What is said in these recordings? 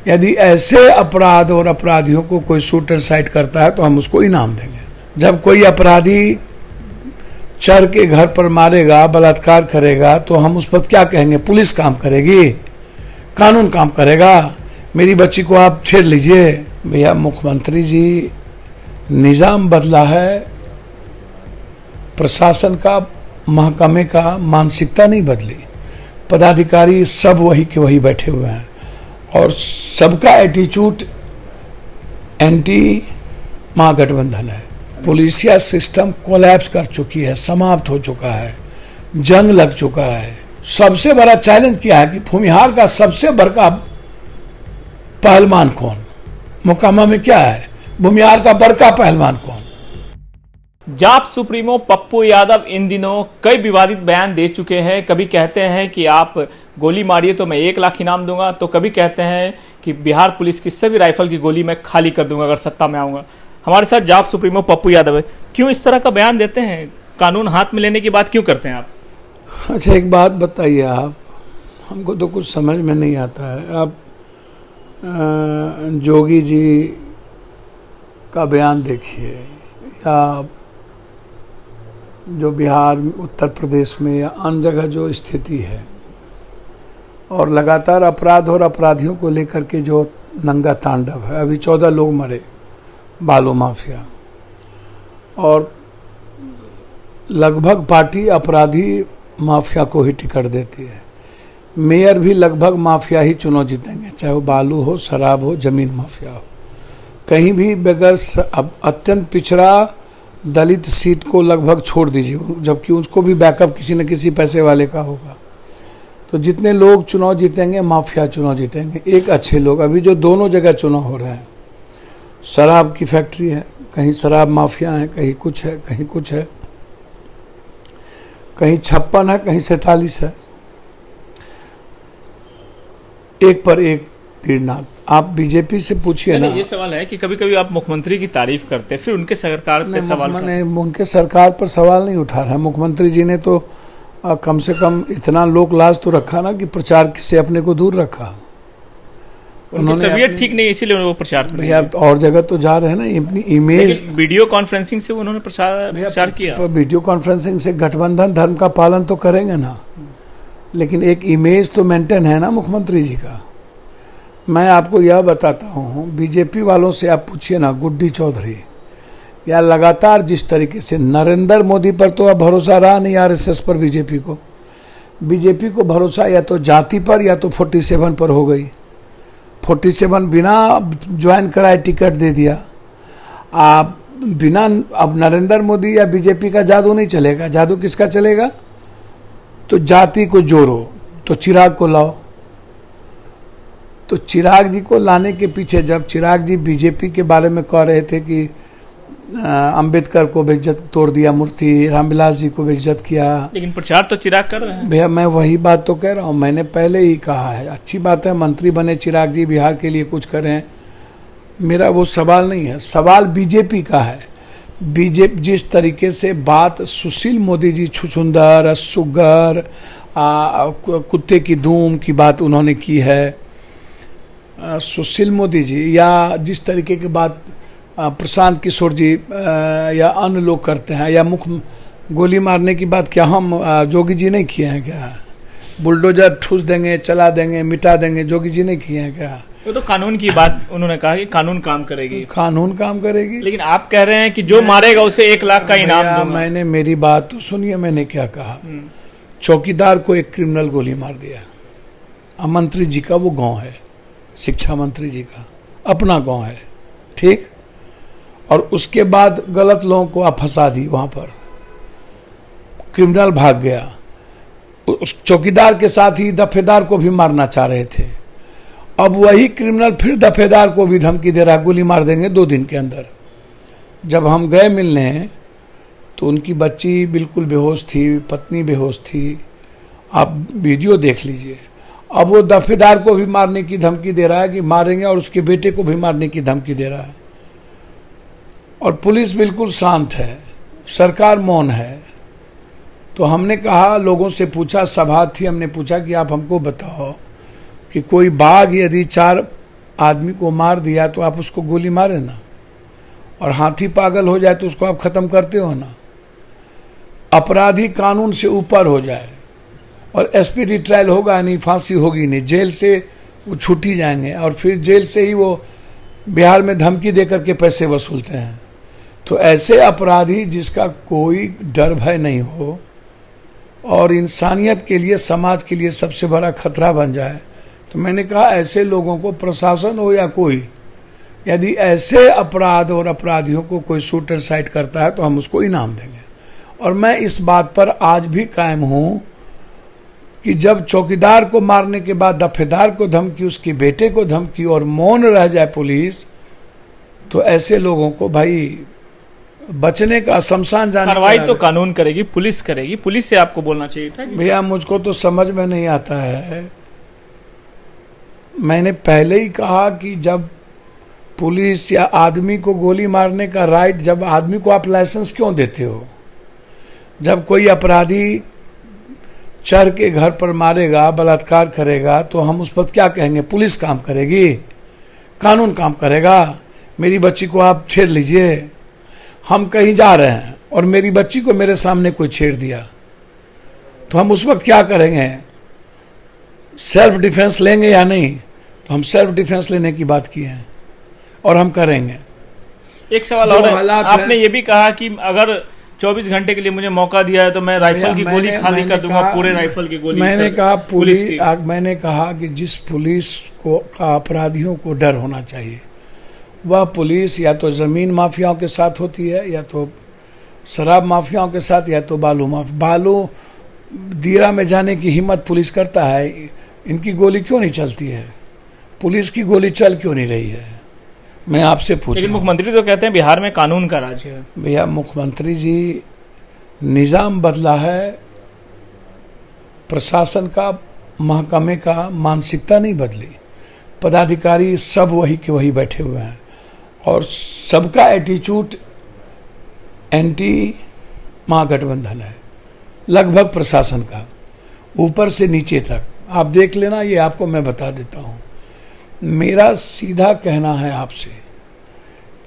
यदि ऐसे अपराध और अपराधियों को कोई शूट एंड साइट करता है तो हम उसको इनाम देंगे। जब कोई अपराधी चर के घर पर मारेगा, बलात्कार करेगा, तो हम उस पर क्या कहेंगे? पुलिस काम करेगी, कानून काम करेगा, मेरी बच्ची को आप छेड़ लीजिए। भैया मुख्यमंत्री जी, निजाम बदला है, प्रशासन का, महकमे का मानसिकता नहीं बदली। पदाधिकारी सब वही के वही बैठे हुए हैं और सबका एटीट्यूड एंटी महागठबंधन है। पुलिसिया सिस्टम कोलैप्स कर चुकी है, समाप्त हो चुका है, जंग लग चुका है। सबसे बड़ा चैलेंज क्या है कि भूमिहार का सबसे बड़का पहलवान कौन? मुकामा में क्या है? भूमिहार का बड़का पहलवान कौन? जाप सुप्रीमो पप्पू यादव इन दिनों कई विवादित बयान दे चुके हैं। कभी कहते हैं कि आप गोली मारिए तो मैं 1 लाख इनाम दूंगा, तो कभी कहते हैं कि बिहार पुलिस की सभी राइफल की गोली मैं खाली कर दूंगा अगर सत्ता में आऊंगा। हमारे साथ जाप सुप्रीमो पप्पू यादव है। क्यों इस तरह का बयान देते हैं? कानून हाथ में लेने की बात क्यों करते हैं आप? अच्छा, एक बात बताइए आप, हमको तो कुछ समझ में नहीं आता है। आप जोगी जी का बयान देखिए, या जो बिहार, उत्तर प्रदेश में या अन्य जगह जो स्थिति है, और लगातार अपराध और अपराधियों को लेकर के जो नंगा तांडव है। अभी 14 लोग मरे, बालू माफिया, और लगभग पार्टी अपराधी माफिया को ही टिकट देती है। मेयर भी लगभग माफिया ही चुनाव जीतेंगे, चाहे वो बालू हो, शराब हो, जमीन माफिया हो। कहीं भी बगैर अत्यंत पिछड़ा दलित सीट को लगभग छोड़ दीजिए, जबकि उसको भी बैकअप किसी न किसी पैसे वाले का होगा। तो जितने लोग चुनाव जीतेंगे, माफिया चुनाव जीतेंगे। एक अच्छे लोग, अभी जो दोनों जगह चुनाव हो रहे हैं, शराब की फैक्ट्री है, कहीं शराब माफिया है, कहीं कुछ है, कहीं कुछ है, कहीं 56 है, कहीं 47 है, एक पर एक तीरनाद। आप बीजेपी से पूछिए ना। ये सवाल है कि कभी कभी आप मुख्यमंत्री की तारीफ करते हैं, फिर उनके सरकार पे सवाल मैंने उनके सरकार पर सवाल नहीं उठा रहा है। मुख्यमंत्री जी ने तो कम से कम इतना लोक लाज तो रखा ना कि प्रचार से अपने को दूर रखा। उन्होंने तबीयत ठीक नहीं, इसीलिए वो प्रचार कर भैया और जगह तो जा रहे हैं ना, अपनी इमेज। वीडियो कॉन्फ्रेंसिंग से उन्होंने प्रचार किया। वीडियो कॉन्फ्रेंसिंग से गठबंधन धर्म का पालन तो करेंगे ना, लेकिन एक इमेज तो मेंटेन है ना मुख्यमंत्री जी का। मैं आपको यह बताता हूँ, बीजेपी वालों से आप पूछिए ना, गुड्डी चौधरी, या लगातार जिस तरीके से नरेंद्र मोदी पर तो अब भरोसा रहा नहीं, आरएसएस पर बीजेपी को भरोसा या तो जाति पर या तो 47 पर हो गई। 47 बिना ज्वाइन कराए टिकट दे दिया। आप बिना, अब नरेंद्र मोदी या बीजेपी का जादू नहीं चलेगा। जादू किसका चलेगा? तो जाति को जोड़ो, तो चिराग को लाओ। तो चिराग जी को लाने के पीछे, जब चिराग जी बीजेपी के बारे में कह रहे थे कि अंबेडकर को बेइज्जत तोड़ दिया मूर्ति, रामविलास जी को बेइज्जत किया, लेकिन प्रचार तो चिराग कर रहे हैं। भैया मैं वही बात तो कह रहा हूँ, मैंने पहले ही कहा है। अच्छी बात है मंत्री बने चिराग जी, बिहार के लिए कुछ करें, मेरा वो सवाल नहीं है। सवाल बीजेपी का है। बीजेपी जिस तरीके से बात सुशील मोदी जी, छुछुंदर, सुगर, कुत्ते की धूम की बात उन्होंने की है, सुशील मोदी जी, या जिस तरीके की बात प्रशांत किशोर जी या अन्य लोग करते हैं, या मुख्य गोली मारने की बात क्या हम जोगी जी नहीं किए हैं क्या? बुलडोजर ठूस देंगे, चला देंगे, मिटा देंगे, जोगी जी नहीं किए हैं क्या? वो तो कानून की बात उन्होंने कहा कि कानून काम करेगी, कानून काम करेगी। लेकिन आप कह रहे हैं कि जो मारेगा उसे 1 लाख का इनाम दूंगा। मैंने, मेरी बात तो सुनिए, मैंने क्या कहा। चौकीदार को एक क्रिमिनल गोली मार दिया। मंत्री जी का वो गांव है, शिक्षा मंत्री जी का अपना गांव है, ठीक। और उसके बाद गलत लोगों को आप फंसा दी वहां पर, क्रिमिनल भाग गया। उस चौकीदार के साथ ही दफेदार को भी मारना चाह रहे थे। अब वही क्रिमिनल फिर दफेदार को भी धमकी दे रहा, गोली मार देंगे 2 दिन के अंदर। जब हम गए मिलने तो उनकी बच्ची बिल्कुल बेहोश थी, पत्नी बेहोश थी, आप वीडियो देख लीजिए। अब वो दफेदार को भी मारने की धमकी दे रहा है कि मारेंगे, और उसके बेटे को भी मारने की धमकी दे रहा है। और पुलिस बिल्कुल शांत है, सरकार मौन है। तो हमने कहा, लोगों से पूछा, सभा थी, हमने पूछा कि आप हमको बताओ कि कोई बाघ यदि 4 आदमी को मार दिया तो आप उसको गोली मारे ना, और हाथी पागल हो जाए तो उसको आप खत्म करते हो ना। अपराधी कानून से ऊपर हो जाए और एसपीडी ट्रायल होगा नहीं, फांसी होगी नहीं, जेल से वो छूट ही जाएंगे, और फिर जेल से ही वो बिहार में धमकी देकर के पैसे वसूलते हैं। तो ऐसे अपराधी जिसका कोई डर भय नहीं हो और इंसानियत के लिए, समाज के लिए सबसे बड़ा खतरा बन जाए, तो मैंने कहा ऐसे लोगों को, प्रशासन हो या कोई, यदि ऐसे अपराध और अपराधियों को कोई शूट एंड साइट करता है तो हम उसको इनाम देंगे। और मैं इस बात पर आज भी कायम हूं कि जब चौकीदार को मारने के बाद दफेदार को धमकी, उसके बेटे को धमकी, और मौन रह जाए पुलिस, तो ऐसे लोगों को भाई बचने का, शमशान जाने का कार्रवाई तो कानून करेगी, पुलिस करेगी। पुलिस से आपको बोलना चाहिए था कि भैया मुझको तो समझ में नहीं आता है। मैंने पहले ही कहा कि जब पुलिस या आदमी को गोली मारने का राइट, जब आदमी को आप लाइसेंस क्यों देते हो? जब कोई अपराधी चढ़ के घर पर मारेगा, बलात्कार करेगा, तो हम उस पर क्या कहेंगे? पुलिस काम करेगी, कानून काम करेगा। मेरी बच्ची को आप छेड़ लीजिए, हम कहीं जा रहे हैं और मेरी बच्ची को मेरे सामने कोई छेड़ दिया, तो हम उस वक्त क्या करेंगे? सेल्फ डिफेंस लेंगे या नहीं? तो हम सेल्फ डिफेंस लेने की बात की है और हम करेंगे। एक सवाल और है, आपने ये भी कहा कि अगर 24 घंटे के लिए मुझे मौका दिया है तो मैं राइफल की गोली खाली कर दूंगा, पूरे राइफल की गोली। मैंने कहा कि जिस पुलिस को का अपराधियों को डर होना चाहिए, वह पुलिस या तो जमीन माफियाओं के साथ होती है, या तो शराब माफियाओं के साथ, या तो बालू दीरा में जाने की हिम्मत पुलिस करता है। इनकी गोली क्यों नहीं चलती है? पुलिस की गोली चल क्यों नहीं रही है? मैं आपसे पूछ, लेकिन मुख्यमंत्री तो कहते हैं बिहार में कानून का राज है। भैया मुख्यमंत्री जी, निजाम बदला है, प्रशासन का, महकमे का मानसिकता नहीं बदली। पदाधिकारी सब वही के वही बैठे हुए हैं और सबका एटीट्यूड एंटी महागठबंधन है, लगभग प्रशासन का, ऊपर से नीचे तक। आप देख लेना, ये आपको मैं बता देता हूं। मेरा सीधा कहना है आपसे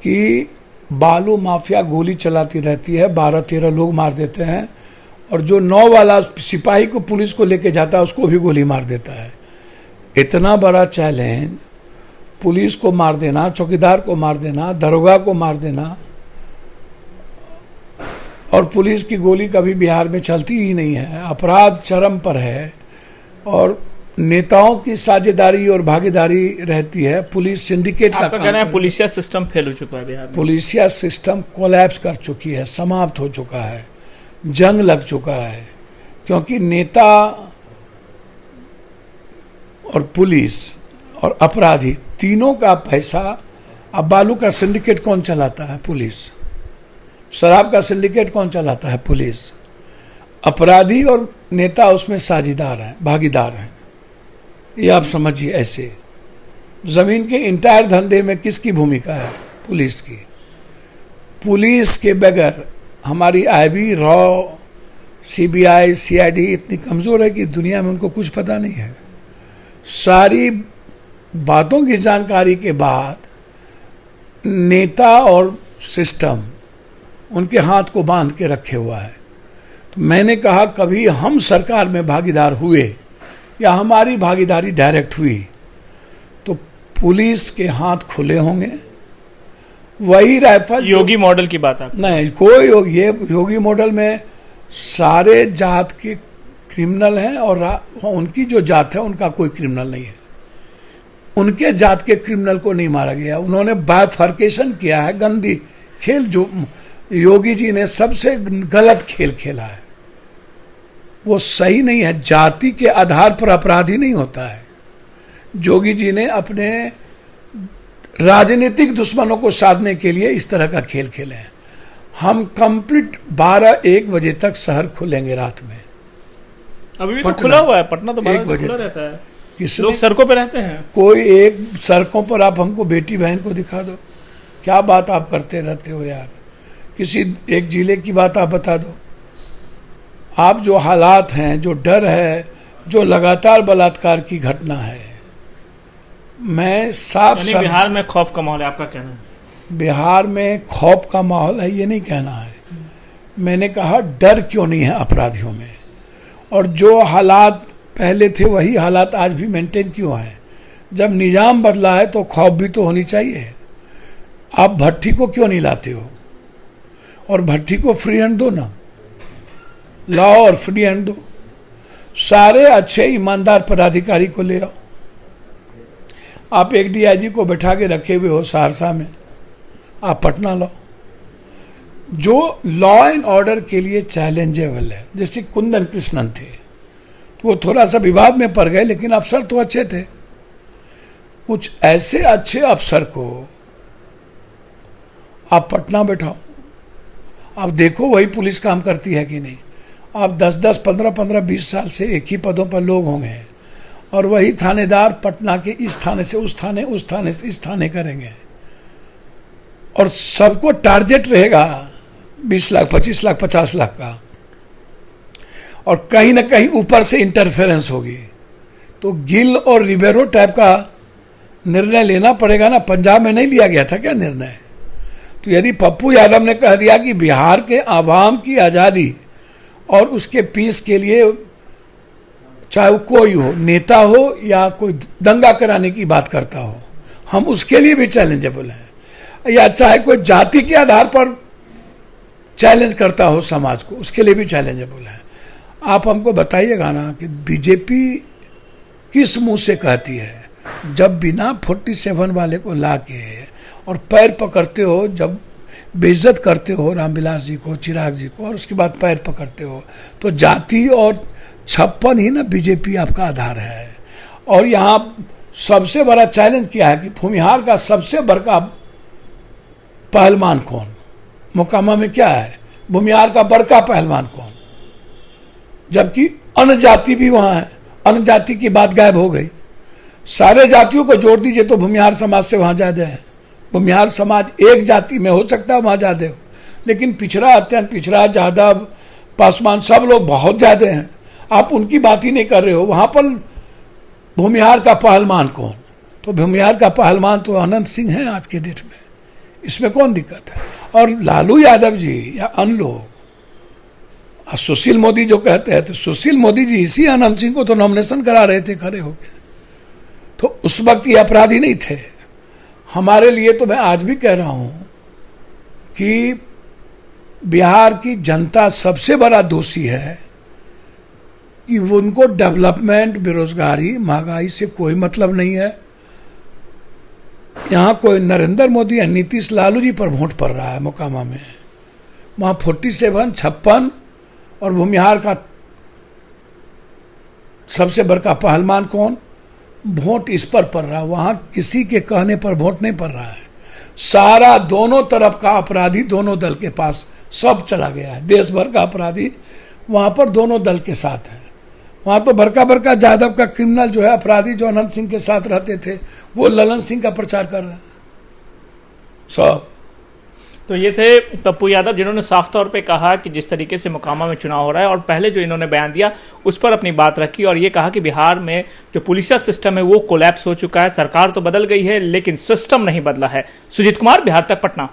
कि बालू माफिया गोली चलाती रहती है, 12-13 लोग मार देते हैं, और जो 9 वाला सिपाही को पुलिस को लेके जाता है उसको भी गोली मार देता है। इतना बड़ा चैलेंज, पुलिस को मार देना, चौकीदार को मार देना, दरोगा को मार देना, और पुलिस की गोली कभी बिहार में चलती ही नहीं है। अपराध चरम पर है और नेताओं की साझेदारी और भागीदारी रहती है। पुलिस सिंडिकेट का कहना है पुलिसिया सिस्टम फेल हो चुका है बिहार में। पुलिसिया सिस्टम कोलैप्स कर चुकी है, समाप्त हो चुका है, जंग लग चुका है, क्योंकि नेता और पुलिस और अपराधी तीनों का पैसा। अब बालू का सिंडिकेट कौन चलाता है? पुलिस। शराब का सिंडिकेट कौन चलाता है? पुलिस। अपराधी और नेता उसमें साझेदार हैं, भागीदार हैं। ये आप समझिए। ऐसे जमीन के इंटायर धंधे में किसकी भूमिका है? पुलिस की। पुलिस के बगैर हमारी आईबी, रॉ, सीबीआई, सीआईडी इतनी कमजोर है कि दुनिया में उनको कुछ पता नहीं है। सारी बातों की जानकारी के बाद नेता और सिस्टम उनके हाथ को बांध के रखे हुआ है। तो मैंने कहा कभी हम सरकार में भागीदार हुए या हमारी भागीदारी डायरेक्ट हुई तो पुलिस के हाथ खुले होंगे। वही राइफल योगी मॉडल की बात आप नहीं, कोई ये योगी मॉडल में सारे जात के क्रिमिनल हैं और उनकी जो जात है उनका कोई क्रिमिनल नहीं है। उनके जात के क्रिमिनल को नहीं मारा गया। उन्होंने बाइफर्केशन किया है, गंदी खेल जो योगी जी ने सबसे गलत खेल खेला है, वो सही नहीं है। जाति के आधार पर अपराधी नहीं होता है। योगी जी ने अपने राजनीतिक दुश्मनों को साधने के लिए इस तरह का खेल खेले हैं। हम कंप्लीट 12-1 बजे तक शहर खुलेंगे रात में। अभी भी तो खुला हुआ है पटना, तो 12 बजे खुला रहता है। लोग सड़कों पे रहते हैं। कोई एक सड़कों पर आप हमको बेटी बहन को दिखा दो। क्या बात आप करते रहते हो यार? किसी एक जिले की बात आप बता दो। आप जो हालात हैं, जो डर है, जो लगातार बलात्कार की घटना है, मैं साफ यानी साफ बिहार में खौफ का माहौल है, आपका कहना है? बिहार में खौफ का माहौल है ये नहीं कहना है, मैंने कहा डर क्यों नहीं है अपराधियों में, और जो हालात पहले थे वही हालात आज भी मेंटेन क्यों है। जब निजाम बदला है तो खौफ भी तो होनी चाहिए। आप भट्टी को क्यों नहीं लाते हो, और भट्टी को फ्री हैंड दो ना, लाओ और फ्री हैंड दो। सारे अच्छे ईमानदार पदाधिकारी को ले आओ। आप एक डीआईजी को बैठा के रखे हुए हो सहरसा में, आप पटना लाओ। जो लॉ एंड ऑर्डर के लिए चैलेंजेबल है, जैसे कुंदन कृष्णन थे, तो वो थोड़ा सा विवाद में पड़ गए, लेकिन अफसर तो अच्छे थे। कुछ ऐसे अच्छे अफसर को आप पटना बैठाओ, आप देखो वही पुलिस काम करती है कि नहीं। आप 10-10, 15-15, 20 साल से एक ही पदों पर लोग होंगे, और वही थानेदार पटना के इस थाने से उस थाने, उस थाने से इस थाने करेंगे, और सबको टारगेट रहेगा 20 लाख, 25 लाख, 50 लाख का, और कहीं ना कहीं ऊपर से इंटरफेरेंस होगी। तो गिल और रिबेरो टाइप का निर्णय लेना पड़ेगा ना। पंजाब में नहीं लिया गया था क्या निर्णय? तो यदि पप्पू यादव ने कह दिया कि बिहार के आवाम की आज़ादी और उसके पीस के लिए, चाहे वो कोई हो, नेता हो या कोई दंगा कराने की बात करता हो, हम उसके लिए भी चैलेंजेबल हैं, या चाहे कोई जाति के आधार पर चैलेंज करता हो समाज को, उसके लिए भी चैलेंजेबल है। आप हमको बताइएगा ना कि बीजेपी किस मुंह से कहती है, जब बिना 47 वाले को लाके और पैर पकड़ते हो, जब बेइज्जत करते हो रामविलास जी को, चिराग जी को, और उसके बाद पैर पकड़ते हो, तो जाति और 56 ही ना बीजेपी आपका आधार है। और यहाँ सबसे बड़ा चैलेंज क्या है कि भूमिहार का सबसे बड़का पहलवान कौन? मोकामा में क्या है? भूमिहार का बड़का पहलवान कौन? जबकि अन्य जाति भी वहां है। अन्य जाति की बात गायब हो गई। सारे जातियों को जोड़ दीजिए तो भूमिहार समाज से वहां ज्यादा है। भूमिहार समाज एक जाति में हो सकता है वहां ज्यादा हो, लेकिन पिछड़ा, अत्यंत पिछड़ा, यादव, पासवान, सब लोग बहुत ज्यादा हैं। आप उनकी बात ही नहीं कर रहे हो। वहां पर भूमिहार का पहलवान कौन? तो भूमिहार का पहलवान तो अनंत सिंह है आज के डेट में। इसमें कौन दिक्कत है? और लालू यादव जी या अन्य लोग, सुशील मोदी जो कहते हैं, तो सुशील मोदी जी इसी अनंत सिंह को तो नॉमिनेशन करा रहे थे खड़े होकर। तो उस वक्त ये अपराधी नहीं थे हमारे लिए। तो मैं आज भी कह रहा हूं कि बिहार की जनता सबसे बड़ा दोषी है कि उनको डेवलपमेंट, बेरोजगारी, महंगाई से कोई मतलब नहीं है। यहाँ कोई नरेंद्र मोदी या नीतीश, लालू जी पर वोट पड़ रहा है मोकामा में। वहाँ 47, 56 और भूमिहार का सबसे बड़का पहलवान कौन? वोट इस पर पड़ रहा है। वहाँ किसी के कहने पर वोट नहीं पड़ रहा है। सारा दोनों तरफ का अपराधी दोनों दल के पास सब चला गया है। देश भर का अपराधी वहाँ पर दोनों दल के साथ है। वहाँ तो बड़का बड़का यादव का क्रिमिनल जो है, अपराधी जो अनंत सिंह के साथ रहते थे, वो ललन सिंह का प्रचार कर रहे हैं सब। तो ये थे पप्पू यादव, जिन्होंने साफ तौर पे कहा कि जिस तरीके से मोकामा में चुनाव हो रहा है, और पहले जो इन्होंने बयान दिया उस पर अपनी बात रखी, और ये कहा कि बिहार में जो पुलिसिया सिस्टम है वो कोलैप्स हो चुका है। सरकार तो बदल गई है लेकिन सिस्टम नहीं बदला है। सुजीत कुमार, बिहार तक, पटना।